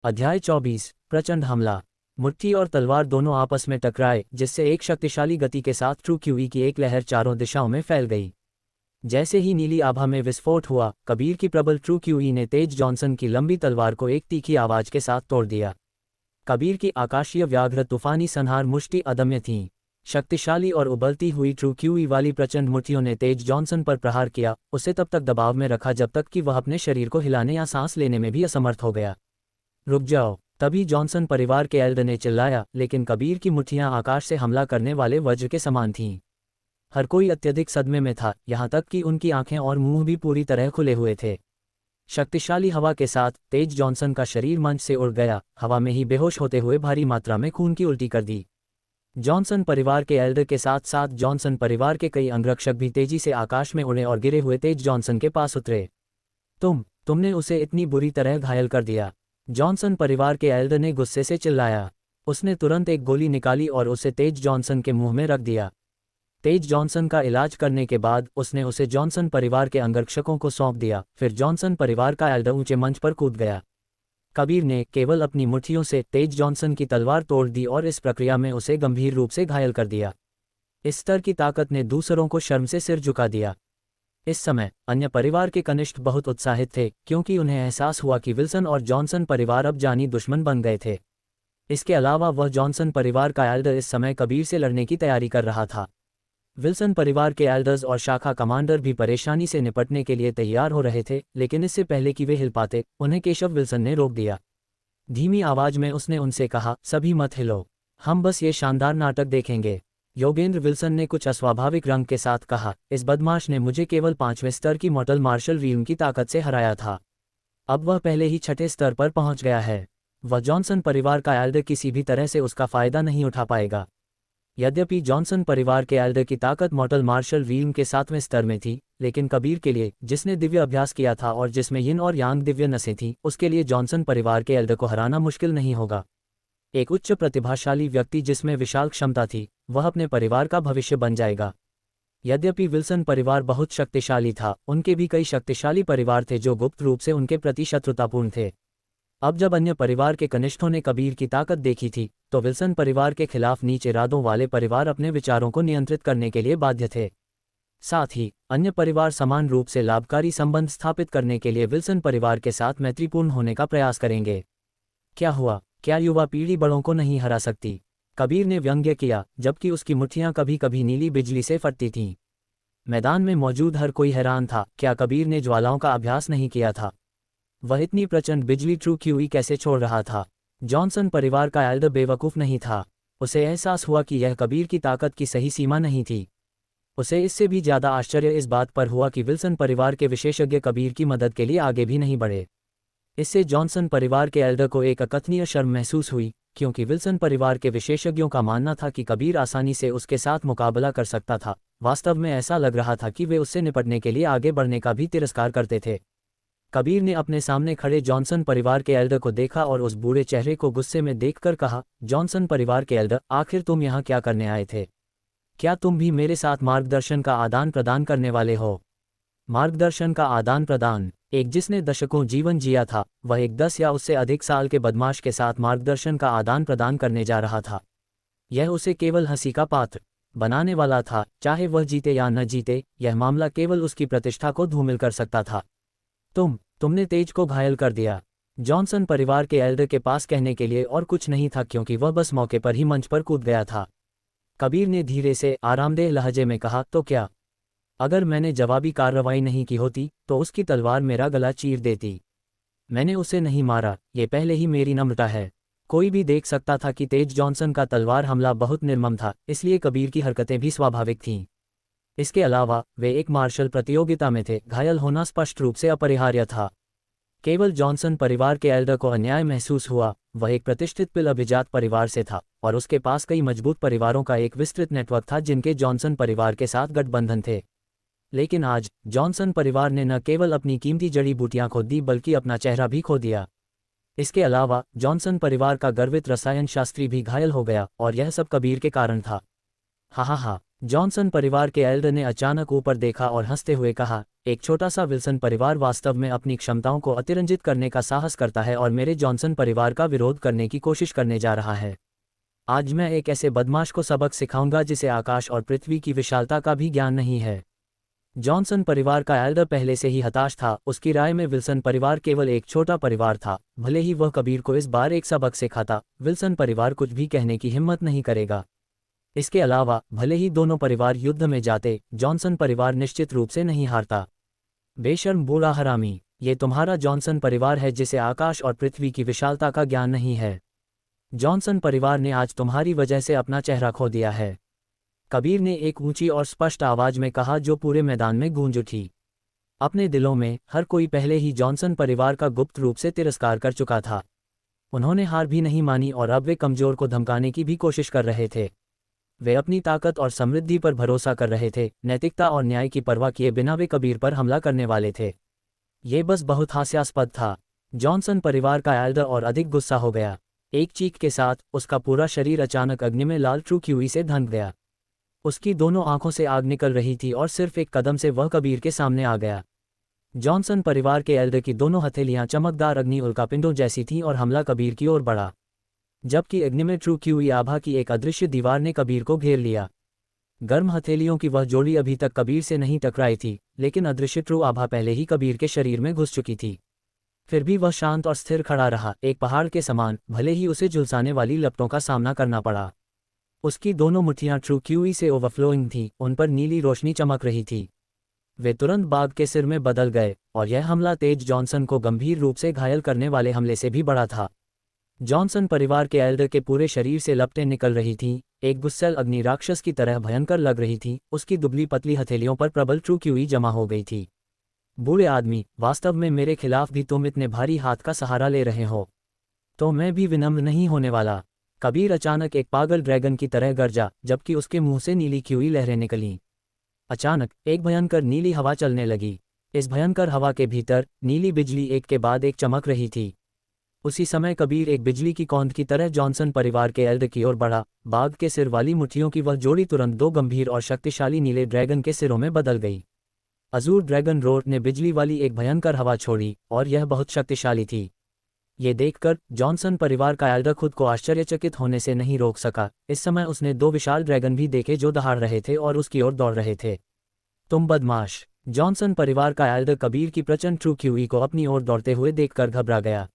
अध्याय 24 प्रचंड हमला। मुट्ठी और तलवार दोनों आपस में टकराए, जिससे एक शक्तिशाली गति के साथ ट्रू क्यूई की एक लहर चारों दिशाओं में फैल गई। जैसे ही नीली आभा में विस्फोट हुआ, कबीर की प्रबल ट्रू क्यूई ने तेज जॉनसन की लंबी तलवार को एक तीखी आवाज के साथ तोड़ दिया। कबीर की आकाशीय व्याघ्र तूफानी संहार मुष्टि अदम्य थीं। शक्तिशाली और उबलती हुई ट्रू क्यूई वाली प्रचंड मुट्ठियों ने तेज जॉनसन पर प्रहार किया, उसे तब तक दबाव में रखा जब तक कि वह अपने शरीर को हिलाने या सांस लेने में भी असमर्थ हो गया। रुक जाओ! तभी जॉनसन परिवार के एल्डर ने चिल्लाया, लेकिन कबीर की मुट्ठियां आकाश से हमला करने वाले वज्र के समान थीं। हर कोई अत्यधिक सदमे में था, यहाँ तक कि उनकी आंखें और मुंह भी पूरी तरह खुले हुए थे। शक्तिशाली हवा के साथ तेज जॉनसन का शरीर मंच से उड़ गया, हवा में ही बेहोश होते हुए भारी मात्रा में खून की उल्टी कर दी। जॉनसन परिवार के एल्डर के साथ साथ जॉनसन परिवार के कई अंगरक्षक भी तेजी से आकाश में उड़े और गिरे हुए तेज जॉनसन के पास उतरे। तुमने उसे इतनी बुरी तरह घायल कर दिया, जॉनसन परिवार के एल्डर ने गुस्से से चिल्लाया। उसने तुरंत एक गोली निकाली और उसे तेज जॉनसन के मुंह में रख दिया। तेज जॉनसन का इलाज करने के बाद उसने उसे जॉनसन परिवार के अंगरक्षकों को सौंप दिया। फिर जॉनसन परिवार का एल्डर ऊंचे मंच पर कूद गया। कबीर ने केवल अपनी मुट्ठियों से तेज जॉनसन की तलवार तोड़ दी और इस प्रक्रिया में उसे गंभीर रूप से घायल कर दिया। इस स्तर की ताकत ने दूसरों को शर्म से सिर झुका दिया। इस समय अन्य परिवार के कनिष्ठ बहुत उत्साहित थे, क्योंकि उन्हें एहसास हुआ कि विल्सन और जॉनसन परिवार अब जानी दुश्मन बन गए थे। इसके अलावा वह जॉनसन परिवार का एल्डर इस समय कबीर से लड़ने की तैयारी कर रहा था। विल्सन परिवार के एल्डर्स और शाखा कमांडर भी परेशानी से निपटने के लिए तैयार हो रहे थे, लेकिन इससे पहले कि वे हिल पाते, उन्हें केशव विल्सन ने रोक दिया। धीमी आवाज में उसने उनसे कहा, सभी मत हिलो, हम बस ये शानदार नाटक देखेंगे। योगेंद्र विल्सन ने कुछ अस्वाभाविक रंग के साथ कहा, इस बदमाश ने मुझे केवल 5वें स्तर की मॉर्टल मार्शल रील्म की ताकत से हराया था। अब वह पहले ही 6ठे स्तर पर पहुंच गया है। वह जॉनसन परिवार का एल्डर किसी भी तरह से उसका फायदा नहीं उठा पाएगा। यद्यपि जॉनसन परिवार के एल्डर की ताकत मॉर्टल मार्शल रील्म के 7वें स्तर में थी, लेकिन कबीर के लिए, जिसने दिव्य अभ्यास किया था और जिसमें यिन और यांग दिव्य नसें थीं, उसके लिए जॉनसन परिवार के एल्डर को हराना मुश्किल नहीं होगा। एक उच्च प्रतिभाशाली व्यक्ति जिसमें विशाल क्षमता थी, वह अपने परिवार का भविष्य बन जाएगा। यद्यपि विल्सन परिवार बहुत शक्तिशाली था, उनके भी कई शक्तिशाली परिवार थे जो गुप्त रूप से उनके प्रति शत्रुतापूर्ण थे। अब जब अन्य परिवार के कनिष्ठों ने कबीर की ताकत देखी थी, तो विल्सन परिवार के खिलाफ नीच इरादों वाले परिवार अपने विचारों को नियंत्रित करने के लिए बाध्य थे। साथ ही अन्य परिवार समान रूप से लाभकारी संबंध स्थापित करने के लिए विल्सन परिवार के साथ मैत्रीपूर्ण होने का प्रयास करेंगे। क्या हुआ? क्या युवा पीढ़ी बड़ों को नहीं हरा सकती? कबीर ने व्यंग्य किया, जबकि उसकी मुट्ठियां कभी कभी नीली बिजली से फटती थीं। मैदान में मौजूद हर कोई हैरान था, क्या कबीर ने ज्वालाओं का अभ्यास नहीं किया था? वह इतनी प्रचंड बिजली ट्रू क्यूई कैसे छोड़ रहा था? जॉनसन परिवार का एल्डर बेवकूफ़ नहीं था। उसे एहसास हुआ कि यह कबीर की ताकत की सही सीमा नहीं थी। उसे इससे भी ज़्यादा आश्चर्य इस बात पर हुआ कि विल्सन परिवार के विशेषज्ञ कबीर की मदद के लिए आगे भी नहीं बढ़े। इससे जॉनसन परिवार के एल्डर को एक अकथनीय शर्म महसूस हुई, क्योंकि विल्सन परिवार के विशेषज्ञों का मानना था कि कबीर आसानी से उसके साथ मुकाबला कर सकता था। वास्तव में ऐसा लग रहा था कि वे उससे निपटने के लिए आगे बढ़ने का भी तिरस्कार करते थे। कबीर ने अपने सामने खड़े जॉनसन परिवार के एल्डर को देखा और उस बूढ़े चेहरे को गुस्से में देखकर कहा, जॉनसन परिवार के एल्डर, आखिर तुम यहाँ क्या करने आए थे? क्या तुम भी मेरे साथ मार्गदर्शन का आदान प्रदान करने वाले हो? मार्गदर्शन का आदान प्रदान? एक जिसने दशकों जीवन जिया था, वह एक 10 या उससे अधिक साल के बदमाश के साथ मार्गदर्शन का आदान प्रदान करने जा रहा था। यह उसे केवल हंसी का पात्र बनाने वाला था, चाहे वह जीते या न जीते। यह मामला केवल उसकी प्रतिष्ठा को धूमिल कर सकता था। तुमने तेज को घायल कर दिया। जॉनसन परिवार के एल्डर के पास कहने के लिए और कुछ नहीं था, क्योंकि वह बस मौके पर ही मंच पर कूद गया था। कबीर ने धीरे से आरामदेह लहजे में कहा, तो क्या? अगर मैंने जवाबी कार्रवाई नहीं की होती, तो उसकी तलवार मेरा गला चीर देती। मैंने उसे नहीं मारा, ये पहले ही मेरी नम्रता है। कोई भी देख सकता था कि तेज जॉनसन का तलवार हमला बहुत निर्मम था, इसलिए कबीर की हरकतें भी स्वाभाविक थीं। इसके अलावा वे एक मार्शल प्रतियोगिता में थे, घायल होना स्पष्ट रूप से अपरिहार्य था। केवल जॉनसन परिवार के एल्डर को अन्याय महसूस हुआ। वह एक प्रतिष्ठित पिल अभिजात परिवार से था और उसके पास कई मजबूत परिवारों का एक विस्तृत नेटवर्क था जिनके जॉनसन परिवार के साथ गठबंधन थे। लेकिन आज जॉनसन परिवार ने न केवल अपनी कीमती जड़ी बूटियां खो दी, बल्कि अपना चेहरा भी खो दिया। इसके अलावा जॉनसन परिवार का गर्वित रसायन शास्त्री भी घायल हो गया, और यह सब कबीर के कारण था। हा, जॉनसन परिवार के एल्डर ने अचानक ऊपर देखा और हंसते हुए कहा, एक छोटा सा विल्सन परिवार वास्तव में अपनी क्षमताओं को अतिरंजित करने का साहस करता है और मेरे जॉनसन परिवार का विरोध करने की कोशिश करने जा रहा है। आज मैं एक ऐसे बदमाश को सबक सिखाऊंगा जिसे आकाश और पृथ्वी की विशालता का भी ज्ञान नहीं है। जॉनसन परिवार का एल्डर पहले से ही हताश था। उसकी राय में विल्सन परिवार केवल एक छोटा परिवार था। भले ही वह कबीर को इस बार एक सबक सिखाता, विल्सन परिवार कुछ भी कहने की हिम्मत नहीं करेगा। इसके अलावा भले ही दोनों परिवार युद्ध में जाते, जॉनसन परिवार निश्चित रूप से नहीं हारता। बेशर्म बूढ़ा हरामी, ये तुम्हारा जॉनसन परिवार है जिसे आकाश और पृथ्वी की विशालता का ज्ञान नहीं है। जॉनसन परिवार ने आज तुम्हारी वजह से अपना चेहरा खो दिया है, कबीर ने एक ऊंची और स्पष्ट आवाज में कहा जो पूरे मैदान में गूंज उठी। अपने दिलों में हर कोई पहले ही जॉनसन परिवार का गुप्त रूप से तिरस्कार कर चुका था। उन्होंने हार भी नहीं मानी और अब वे कमजोर को धमकाने की भी कोशिश कर रहे थे। वे अपनी ताकत और समृद्धि पर भरोसा कर रहे थे, नैतिकता और न्याय की परवाह किए बिना वे कबीर पर हमला करने वाले थे। ये बस बहुत हास्यास्पद था। जॉनसन परिवार का एल्डर और अधिक गुस्सा हो गया। एक चीख के साथ उसका पूरा शरीर अचानक अग्नि में लाल ट्रूक्यूई से ढंक गया। उसकी दोनों आंखों से आग निकल रही थी और सिर्फ एक कदम से वह कबीर के सामने आ गया। जॉनसन परिवार के एल्डर की दोनों हथेलियां चमकदार अग्नि उल्कापिंडों जैसी थीं और हमला कबीर की ओर बढ़ा, जबकि अग्नि में ट्रूक्यूई आभा की एक अदृश्य दीवार ने कबीर को घेर लिया। गर्म हथेलियों की वह जोड़ी अभी तक कबीर से नहीं टकराई थी, लेकिन अदृश्य ट्रू आभा पहले ही कबीर के शरीर में घुस चुकी थी। फिर भी वह शांत और स्थिर खड़ा रहा, एक पहाड़ के समान, भले ही उसे झुलसाने वाली लपटों का सामना करना पड़ा। उसकी दोनों मुट्ठियां ट्रूक्यूई से ओवरफ्लोइंग थीं, उन पर नीली रोशनी चमक रही थी। वे तुरंत बाघ के सिर में बदल गए और यह हमला तेज जॉनसन को गंभीर रूप से घायल करने वाले हमले से भी बड़ा था। जॉनसन परिवार के एल्डर के पूरे शरीर से लपटें निकल रही थीं, एक गुस्सैल अग्नि राक्षस की तरह भयंकर लग रही थी। उसकी दुबली पतली हथेलियों पर प्रबल ट्रूक्यूई जमा हो गई थी। बूढ़े आदमी, वास्तव में मेरे खिलाफ भी तुम इतने भारी हाथ का सहारा ले रहे हो, तो मैं भी विनम्र नहीं होने वाला। कबीर अचानक एक पागल ड्रैगन की तरह गरजा, जबकि उसके मुंह से नीली क्यूई लहरें निकलीं। अचानक एक भयंकर नीली हवा चलने लगी। इस भयंकर हवा के भीतर नीली बिजली एक के बाद एक चमक रही थी। उसी समय कबीर एक बिजली की कौंध की तरह जॉनसन परिवार के एल्डर की ओर बढ़ा। बाघ के सिर वाली मुट्ठियों की वह जोड़ी तुरंत दो गंभीर और शक्तिशाली नीले ड्रैगन के सिरों में बदल गई। अजूर ड्रैगन रोर ने बिजली वाली एक भयंकर हवा छोड़ी और यह बहुत शक्तिशाली थी। ये देखकर जॉनसन परिवार का एल्डर खुद को आश्चर्यचकित होने से नहीं रोक सका। इस समय उसने दो विशाल ड्रैगन भी देखे जो दहाड़ रहे थे और उसकी ओर दौड़ रहे थे। तुम बदमाश! जॉनसन परिवार का एल्डर कबीर की प्रचंड ट्रूक्यूई को अपनी ओर दौड़ते हुए देखकर घबरा गया।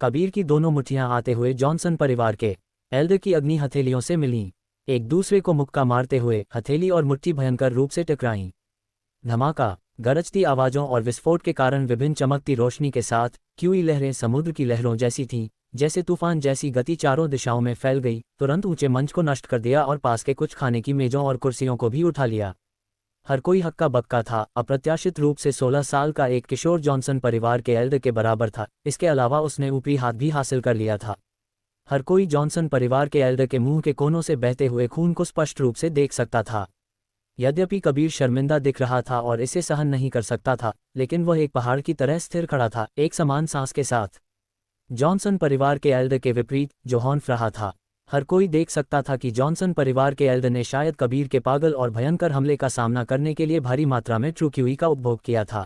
कबीर की दोनों मुट्ठियां आते हुए जॉनसन परिवार के एल्डर की अग्नि हथेलियों से मिलीं, एक दूसरे को मुक्का मारते हुए हथेली और मुट्ठी भयंकर रूप से टकराईं। धमाका, गरजती आवाज़ों और विस्फोट के कारण विभिन्न चमकती रोशनी के साथ क्यूई लहरें समुद्र की लहरों जैसी थीं, जैसे तूफान जैसी गति चारों दिशाओं में फैल गई, तुरंत ऊंचे मंच को नष्ट कर दिया और पास के कुछ खाने की मेजों और कुर्सियों को भी उठा लिया। हर कोई हक्का बक्का था। अप्रत्याशित रूप से 16 साल का एक किशोर जॉनसन परिवार के एल्डर के बराबर था। इसके अलावा उसने ऊपरी हाथ भी हासिल कर लिया था। हर कोई जॉनसन परिवार के एल्डर के मुंह के कोनों से बहते हुए खून को स्पष्ट रूप से देख सकता था। यद्यपि कबीर शर्मिंदा दिख रहा था और इसे सहन नहीं कर सकता था, लेकिन वह एक पहाड़ की तरह स्थिर खड़ा था, एक समान सांस के साथ। जॉनसन परिवार के एल्डर के विपरीत जो हौंफ रहा था, हर कोई देख सकता था कि जॉनसन परिवार के एल्डर ने शायद कबीर के पागल और भयंकर हमले का सामना करने के लिए भारी मात्रा में ट्रूक्यूई का उपभोग किया था।